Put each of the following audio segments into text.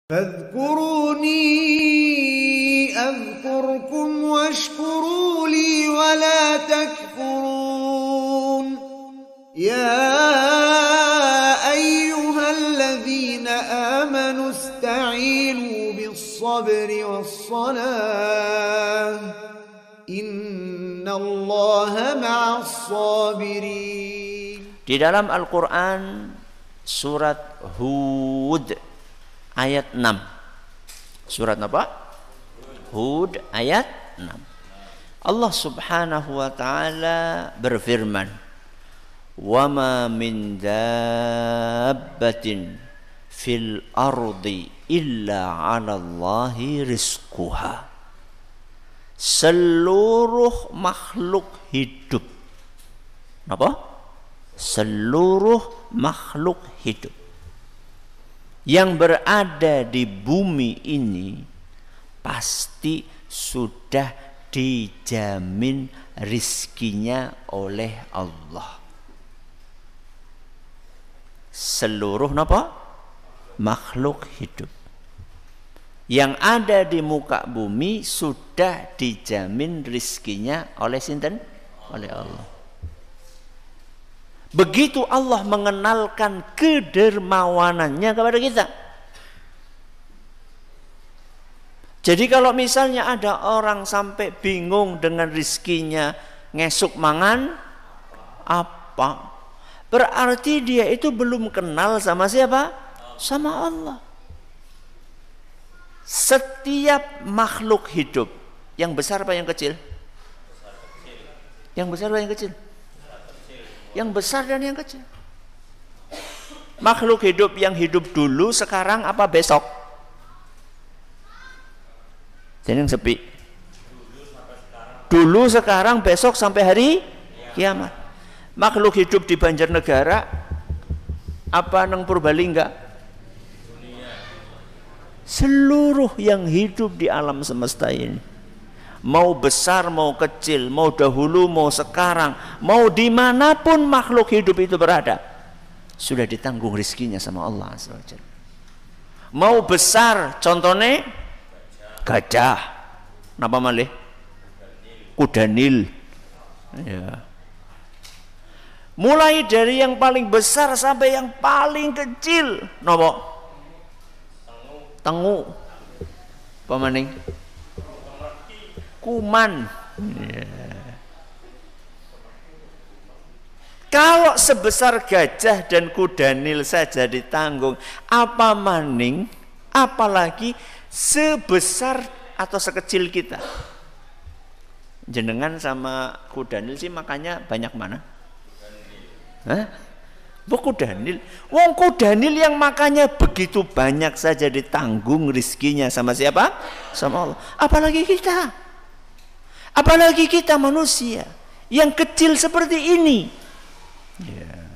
فاذكروني أذكركم واشكروا لي ولا تكفرون يا أيها الذين آمنوا استعينوا بالصبر والصلاة إن الله مع الصابرين. Di dalam Al-Quran surat Hud ayat 6. Surat apa? Hud ayat 6. Allah Subhanahu wa taala berfirman, "Wa ma min dabbatin fil ardi illa 'ala Allahi rizquha." Seluruh makhluk hidup. Apa? Seluruh makhluk hidup yang berada di bumi ini pasti sudah dijamin rizkinya oleh Allah. Seluruh apa? Makhluk hidup yang ada di muka bumi sudah dijamin rizkinya oleh sinten? Oleh Allah. Begitu Allah mengenalkan kedermawanannya kepada kita. Jadi kalau misalnya ada orang sampai bingung dengan rizkinya, ngesuk mangan apa? Berarti dia itu belum kenal sama siapa? Sama Allah. Setiap makhluk hidup, yang besar apa yang kecil? Yang besar apa yang kecil? Yang besar dan yang kecil. Makhluk hidup yang hidup dulu, sekarang apa besok? Jadi yang sepi. Dulu, sekarang, besok sampai hari kiamat. Makhluk hidup di Banjarnegara apa nang Purbalingga? Seluruh yang hidup di alam semesta ini, mau besar, mau kecil, mau dahulu, mau sekarang, mau dimanapun makhluk hidup itu berada, sudah ditanggung rizkinya sama Allah SWT. Mau besar, contohnya gajah, napa malih? Kuda Nil. Ya. Mulai dari yang paling besar sampai yang paling kecil, napa? Tengu. Apa maning? Kuman. Yeah. Kalau sebesar gajah dan kuda Nil saja ditanggung, apa maning, apalagi sebesar atau sekecil kita. Jenengan sama kuda Nil sih makanya banyak mana? Hah? Kuda Nil. Wong kuda Nil yang makanya begitu banyak saja ditanggung rizkinya sama siapa? Sama Allah. Apalagi kita. Apalagi kita manusia yang kecil seperti ini. Yeah.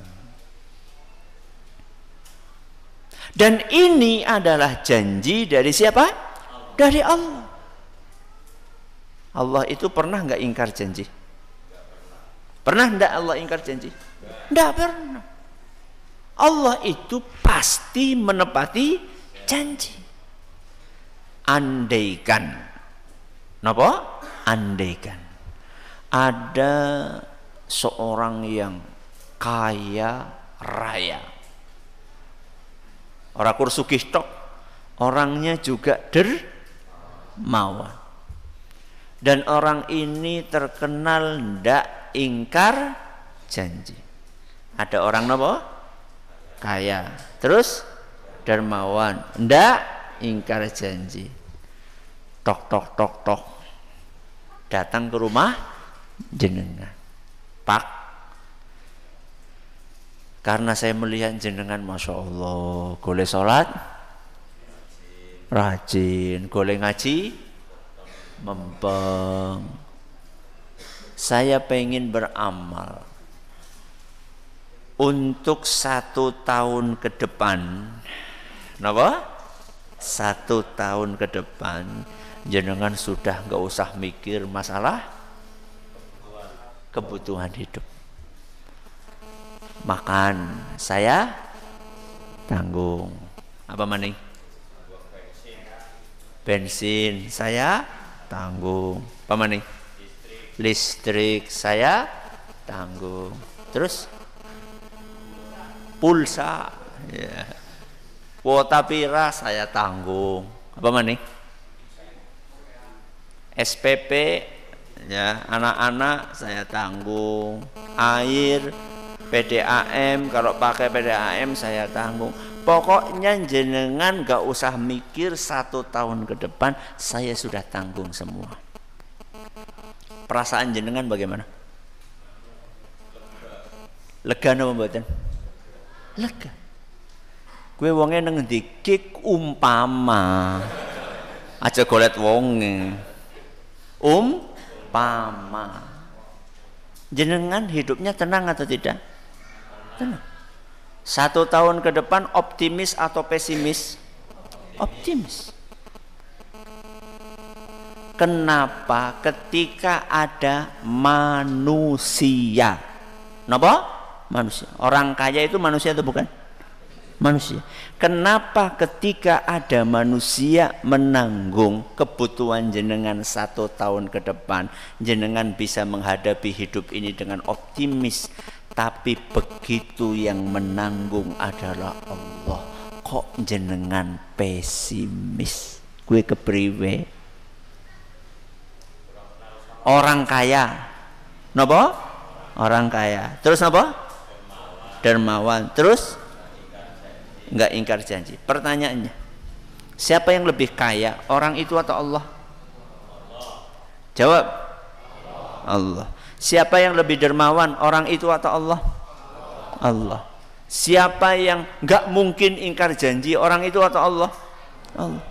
Dan ini adalah janji dari siapa? Dari Allah. Allah itu pernah nggak ingkar janji? Pernah enggak Allah ingkar janji? Enggak pernah. Allah itu pasti menepati janji. Andaikan. Napa? Andaikan ada seorang yang kaya raya, orang kursugih tok, orangnya juga dermawan, dan orang ini terkenal ndak ingkar janji. Ada orang napa? Kaya, terus dermawan, ndak ingkar janji. Tok tok tok tok, datang ke rumah jenengan. Pak, karena saya melihat jenengan Masya Allah golek sholat rajin, golek ngaji mempeng, saya pengen beramal untuk 1 tahun ke depan. Kenapa? 1 tahun ke depan jenengan sudah nggak usah mikir masalah kebutuhan hidup. Makan saya tanggung. Apa maning? Bensin saya tanggung. Apa mana? Listrik saya tanggung. Terus pulsa, ya. Kuota pira saya tanggung. Apa mana? SPP, ya, anak-anak saya tanggung. Air, PDAM, kalau pakai PDAM saya tanggung. Pokoknya jenengan gak usah mikir 1 tahun ke depan, saya sudah tanggung semua. Perasaan jenengan bagaimana? Lega napa mboten? Lega. Kowe wonge nang ndi kik umpama. Aja golet wonge. Umpama. Jenengan hidupnya tenang atau tidak? Tenang. 1 tahun ke depan optimis atau pesimis? Optimis. Kenapa? Ketika ada manusia. Napa? Manusia. Orang kaya itu manusia atau bukan? Manusia. Kenapa ketika ada manusia menanggung kebutuhan jenengan 1 tahun ke depan, jenengan bisa menghadapi hidup ini dengan optimis, tapi begitu yang menanggung adalah Allah, kok jenengan pesimis? Gue kepriwe? Orang kaya, napa? Orang kaya. Terus napa? Dermawan. Terus enggak ingkar janji. Pertanyaannya, siapa yang lebih kaya, orang itu atau Allah? Jawab. Allah. Siapa yang lebih dermawan, orang itu atau Allah? Allah. Siapa yang enggak mungkin ingkar janji, orang itu atau Allah? Allah.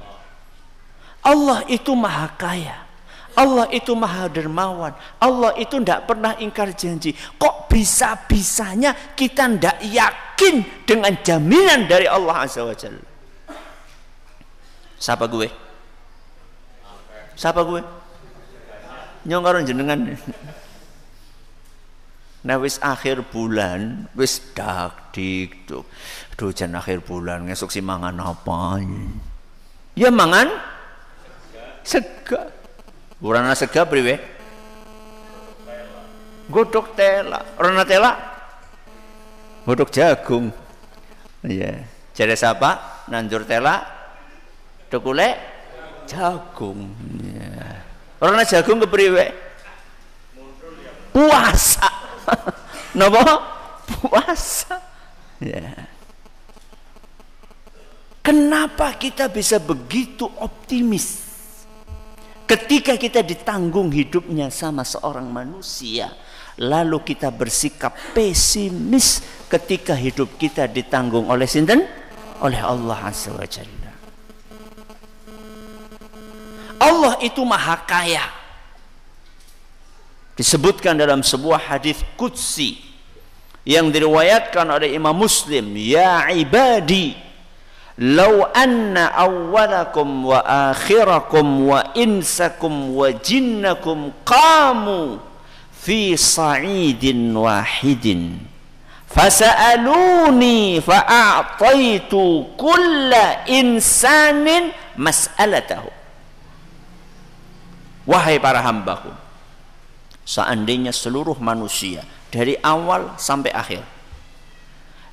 Allah itu maha kaya, Allah itu maha dermawan, Allah itu tidak pernah ingkar janji. Kok bisa-bisanya kita tidak yakin dengan jaminan dari Allah Azza wa Jalla? Siapa gue? Siapa gue? Nyong karo jenengan. Nah wis akhir bulan, wis dak dik tuh. Aduh jan akhir bulan, ngesuk si mangan apa? Ya mangan sega. Urana sega priwe? Godhog tela. Urana tela? Godhog jagung. Iya. Jare sapa? Nanjur tela, dokule jagung. Iya. Urana jagung kepriwe? Puasa. Napa? Puasa. Ya. Kenapa kita bisa begitu optimis ketika kita ditanggung hidupnya sama seorang manusia, lalu kita bersikap pesimis ketika hidup kita ditanggung oleh sinten? Oleh Allah Azza wa Jalla. Allah itu maha kaya. Disebutkan dalam sebuah hadis qudsi yang diriwayatkan oleh Imam Muslim, ya ibadi, law anna awwalakum wa akhirakum wa insakum wa jinnakum qamu fi sa'idin wahidin fasa'aluni fa'a'taitu kulla insanin mas'alatahu. Wahai para hambaku, seandainya seluruh manusia dari awal sampai akhir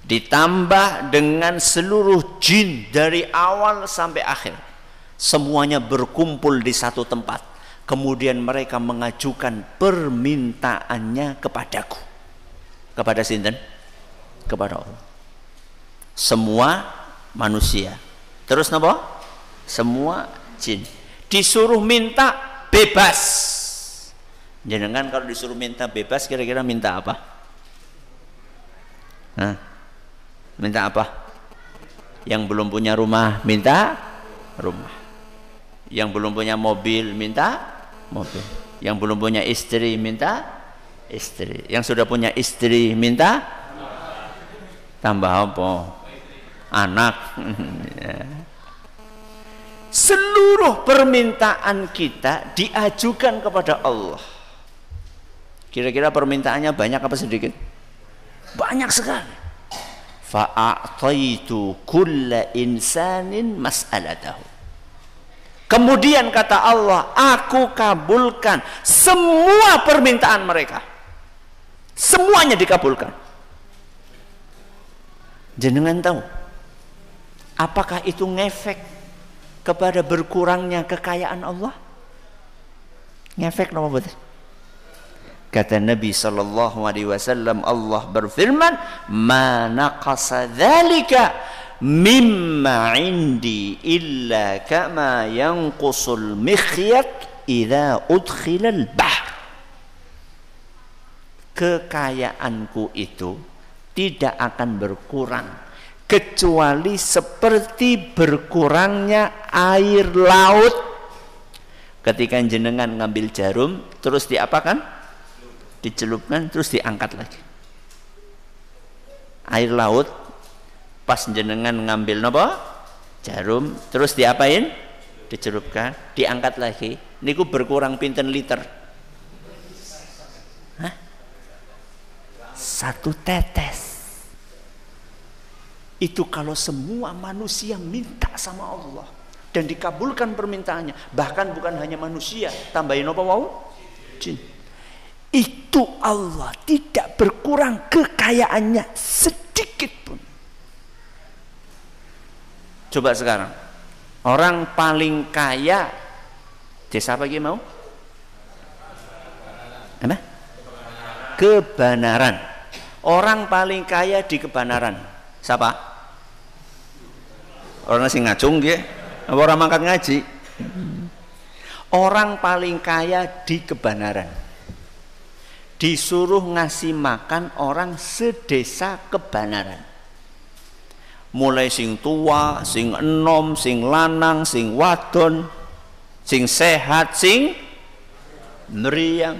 ditambah dengan seluruh jin dari awal sampai akhir, semuanya berkumpul di satu tempat, kemudian mereka mengajukan permintaannya kepadaku. Kepada sinten? Kepada Allah. Semua manusia. Terus napa? Semua jin disuruh minta bebas. Jenengan kalau disuruh minta bebas, kira-kira minta apa? Hah? Minta apa? Yang belum punya rumah minta rumah, yang belum punya mobil minta mobil, yang belum punya istri minta istri, yang sudah punya istri minta tambah apa? Anak. Seluruh permintaan kita diajukan kepada Allah. Kira-kira permintaannya banyak apa sedikit? Banyak sekali. Fa'a'taitu kulla insanin mas'alatahu. Kemudian kata Allah, aku kabulkan semua permintaan mereka. Semuanya dikabulkan. Jenengan tahu, apakah itu ngefek kepada berkurangnya kekayaan Allah? Ngefek nama betul. Kata Nabi sallallahu alaihi wasallam, Allah berfirman, "Ma naqasa dzalika mimma indi illa kama yanqusul mikhyat idza udkhilal bahr." Kekayaanku itu tidak akan berkurang kecuali seperti berkurangnya air laut ketika jenengan ngambil jarum terus diapakan? Dicelupkan terus diangkat lagi. Air laut pas jenengan ngambil napa? Jarum terus diapain? Dicelupkan, diangkat lagi. Niku berkurang pinten liter? Hah? 1 tetes. Itu kalau semua manusia minta sama Allah dan dikabulkan permintaannya, bahkan bukan hanya manusia, tambahin apa wau? Jin. Itu Allah tidak berkurang kekayaannya sedikit pun. Coba sekarang, orang paling kaya desa apa lagi mau? Apa? Kebanaran. Orang paling kaya di Kebanaran siapa? Orang nasi ngacung dia, apa orang mangkat ngaji? Orang paling kaya di Kebanaran disuruh ngasih makan orang sedesa Kebanaran, mulai sing tua, sing enom, sing lanang, sing wadon, sing sehat, sing meriang.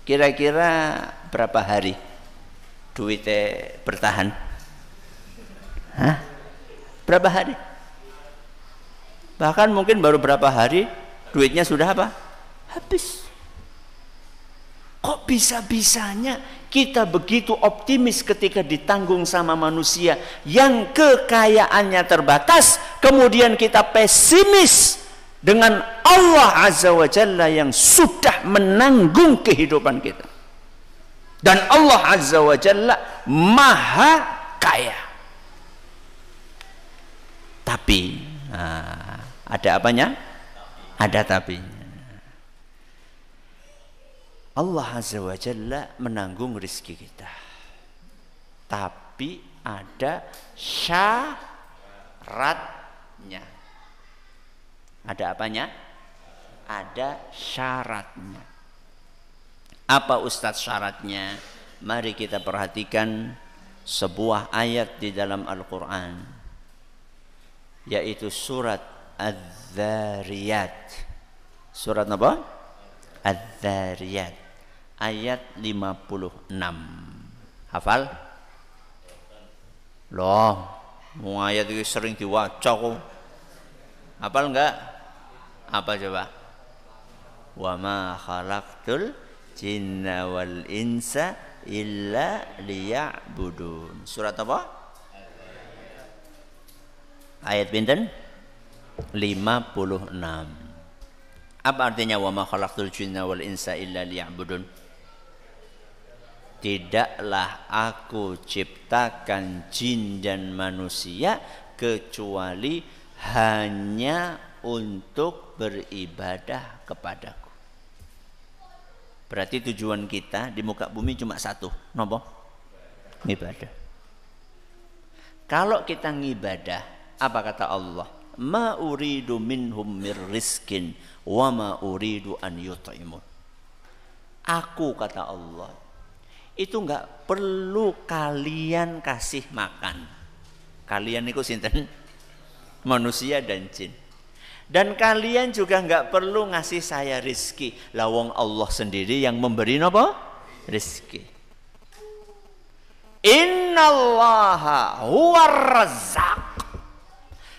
Kira-kira berapa hari duitnya bertahan? Hah? Berapa hari? Bahkan mungkin baru berapa hari duitnya sudah apa? Habis. Kok bisa-bisanya kita begitu optimis ketika ditanggung sama manusia yang kekayaannya terbatas, kemudian kita pesimis dengan Allah Azza wa Jalla yang sudah menanggung kehidupan kita. Dan Allah Azza wa Jalla maha kaya. Tapi ada apanya? Ada tapinya. Allah Azza wa Jalla menanggung rizki kita, tapi ada syaratnya. Ada apanya? Ada syaratnya. Apa Ustadz syaratnya? Mari kita perhatikan sebuah ayat di dalam Al-Quran, yaitu surat Az-Zariyat. Surat apa? Az-Zariyat ayat 56. Hafal? Loh, mau ayat itu sering diwaca kok. Hafal enggak? Apa coba? Wa ma khalaqtul jinna wal insa illa liya'budun. Surat apa? Ayat pinten? 56. Apa artinya wa ma khalaqtul jinna wal insa illa liya'budun? Tidaklah aku ciptakan jin dan manusia kecuali hanya untuk beribadah kepadaku. Berarti tujuan kita di muka bumi cuma satu, nopo? Ngibadah. Kalau kita ngibadah, apa kata Allah? Ma uridu minhum mir rizkin wa ma uridu an yut'imun. Aku kata Allah, itu enggak perlu kalian kasih makan. Kalian itu sinten? Manusia dan jin. Dan kalian juga enggak perlu ngasih saya rizki. Lawang Allah sendiri yang memberi apa? Rizki. Innallaha huwar razzaq.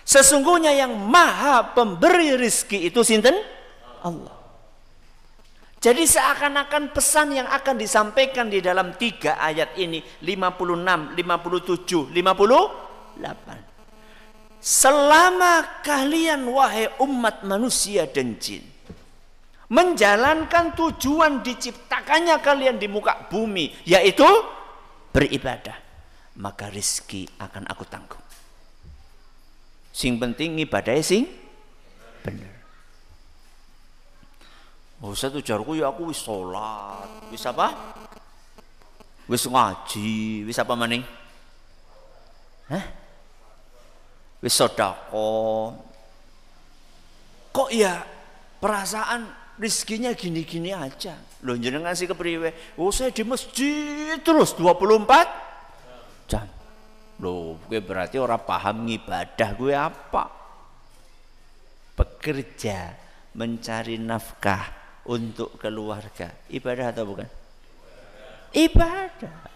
Sesungguhnya yang maha pemberi rizki itu sinten? Allah. Jadi seakan-akan pesan yang akan disampaikan di dalam 3 ayat ini 56, 57, 58. selama kalian wahai umat manusia dan jin menjalankan tujuan diciptakannya kalian di muka bumi, yaitu beribadah, maka rizki akan aku tanggung. Sing penting ibadahnya sing bener. Ustaz ujarku ya aku wis sholat, wis apa? Wis ngaji, wis apa maning? Wis sedekah. Kok ya perasaan rizkinya gini-gini aja? Loh jenengan sih kepriwe? Oh saya di masjid terus 24 jam. Loh gue berarti orang paham ibadah gue apa? Bekerja mencari nafkah untuk keluarga. Ibadah atau bukan? Ibadah.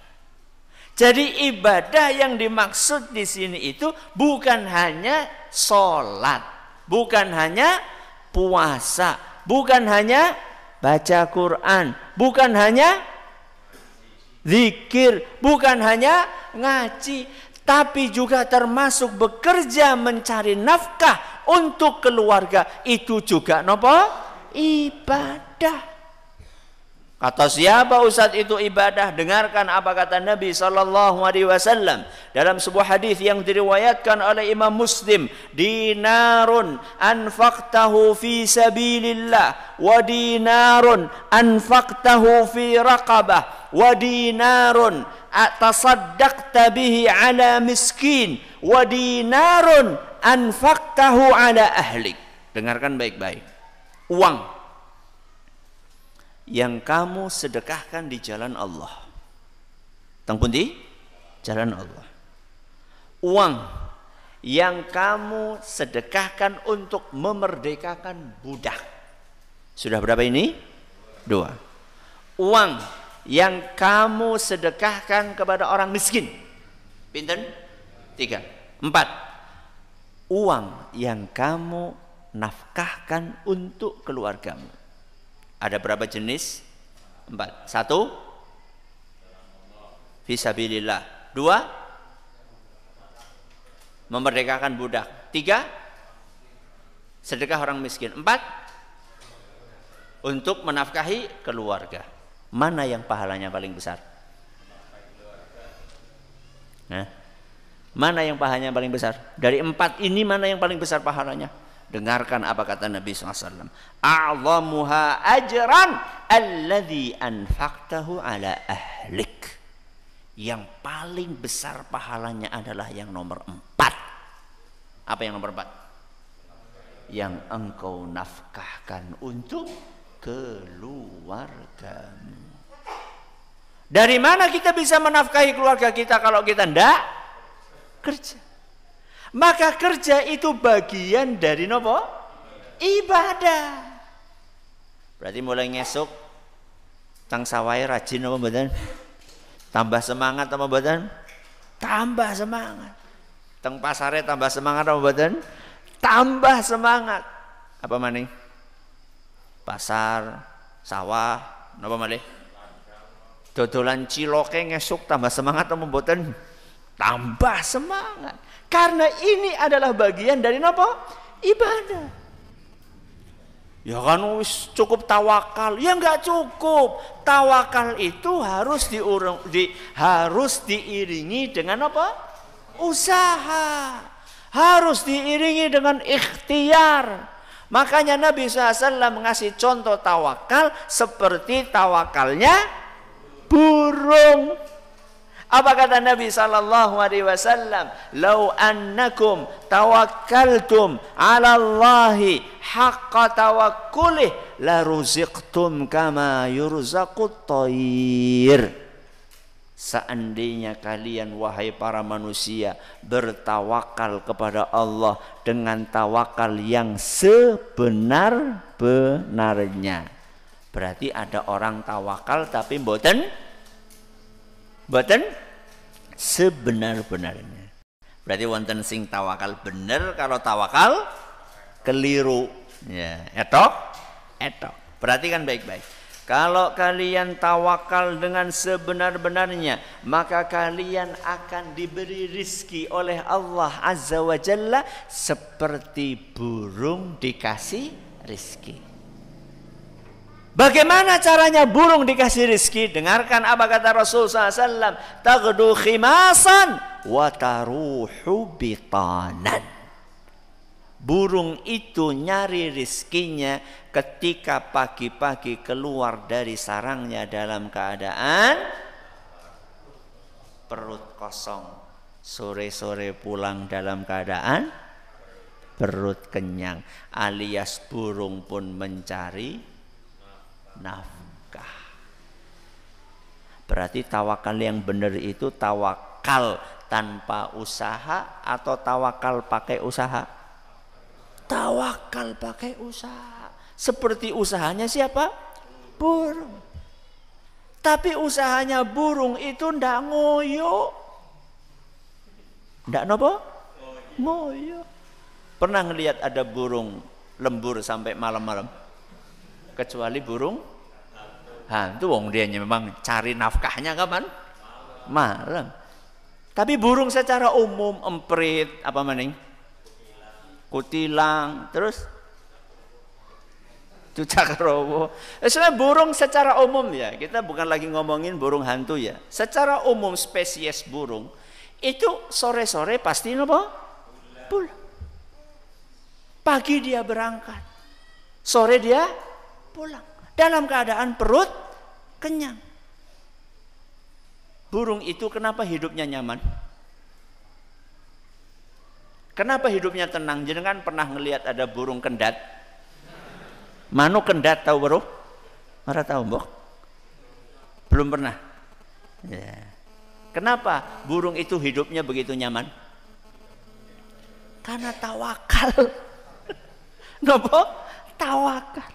Jadi ibadah yang dimaksud di sini itu bukan hanya sholat, bukan hanya puasa, bukan hanya baca Quran, bukan hanya zikir, bukan hanya ngaji, tapi juga termasuk bekerja mencari nafkah untuk keluarga. Itu juga nopo? Ibadah. Kata siapa Ustaz itu ibadah? Dengarkan apa kata Nabi SAW dalam sebuah hadis yang diriwayatkan oleh Imam Muslim. Dinarun anfaqtahu fi sabilillah, wa dinarun anfaqtahu fi raqabah, wa dinarun tasaddaqta bihi ala miskin, wa dinarun anfaqtahu ala ahlik. Dengarkan baik-baik. Uang yang kamu sedekahkan di jalan Allah. Tang pundi? Jalan Allah. Uang yang kamu sedekahkan untuk memerdekakan budak. Sudah berapa ini? 2. Uang yang kamu sedekahkan kepada orang miskin. Pinten? 3. 4. Uang yang kamu nafkahkan untuk keluargamu. Ada berapa jenis? 4. 1, fisabilillah. 2, memerdekakan budak. 3, sedekah orang miskin. 4, untuk menafkahi keluarga. Mana yang pahalanya paling besar? Mana yang pahalanya paling besar? Dari 4 ini mana yang paling besar pahalanya? Dengarkan apa kata Nabi SAW. A'zamuha ajran alladhi anfaqtahu ala ahlik. Yang paling besar pahalanya adalah yang nomor 4. Apa yang nomor 4? Yang engkau nafkahkan untuk keluargamu. Dari mana kita bisa menafkahi keluarga kita kalau kita tidak kerja? Maka kerja itu bagian dari nopo? Ibadah. Berarti mulai ngesuk tang sawai rajin apa mboten? Tambah semangat apa mboten? Tambah semangat. Teng pasare tambah semangat apa mboten? Tambah semangat. Apa maning? Pasar, sawah, napa malih? Dodolan ciloke ngesuk tambah semangat apa mboten? Tambah semangat. Karena ini adalah bagian dari apa? Ibadah. Ya kan cukup tawakal. Ya enggak cukup. Tawakal itu harus diiringi dengan apa? Usaha. Harus diiringi dengan ikhtiar. Makanya Nabi SAW mengasih contoh tawakal seperti tawakalnya burung. Apa kata Nabi SAW? Lau annakum tawakkaltum ala Allahi haqqa tawakkulih la ruziqtum kama yurzaqut thair. Seandainya kalian wahai para manusia bertawakal kepada Allah dengan tawakal yang sebenar-benarnya. Berarti ada orang tawakal tapi mboten sebenar-benarnya. Berarti wonten sing tawakal bener, kalau tawakal keliru. Ya, etok. Perhatikan baik-baik. Kalau kalian tawakal dengan sebenar-benarnya, maka kalian akan diberi rizki oleh Allah Azza wa Jalla seperti burung dikasih rizki. Bagaimana caranya burung dikasih rizki? Dengarkan apa kata Rasul SAW. Taghdu khimasan wa taruhu bitanan. Burung itu nyari rizkinya ketika pagi-pagi keluar dari sarangnya dalam keadaan perut kosong. Sore-sore pulang dalam keadaan perut kenyang. Alias burung pun mencari nafkah. Berarti tawakal yang benar itu tawakal tanpa usaha atau tawakal pakai usaha? Tawakal pakai usaha. Seperti usahanya siapa? Burung. Tapi usahanya burung itu ndak ngoyo. Ndak nopo? Ngoyo. Pernah ngelihat ada burung lembur sampai malam-malam? Kecuali burung hantu, wong dia memang cari nafkahnya kapan? Malam. Tapi burung secara umum, emprit, apa maning? Kutilang, terus cucak rowo. Sebenarnya burung secara umum ya, kita bukan lagi ngomongin burung hantu ya. Secara umum spesies burung itu sore-sore pasti apa? Pulang. Pagi dia berangkat, sore dia pulang. Dalam keadaan perut kenyang. Burung itu kenapa hidupnya nyaman? Kenapa hidupnya tenang? Jenengan pernah ngelihat ada burung kendat? Manu kendat tahu bro? Mara tahu mbok? Belum pernah. Ya. Kenapa burung itu hidupnya begitu nyaman? Karena tawakal. Nopo? Tawakal.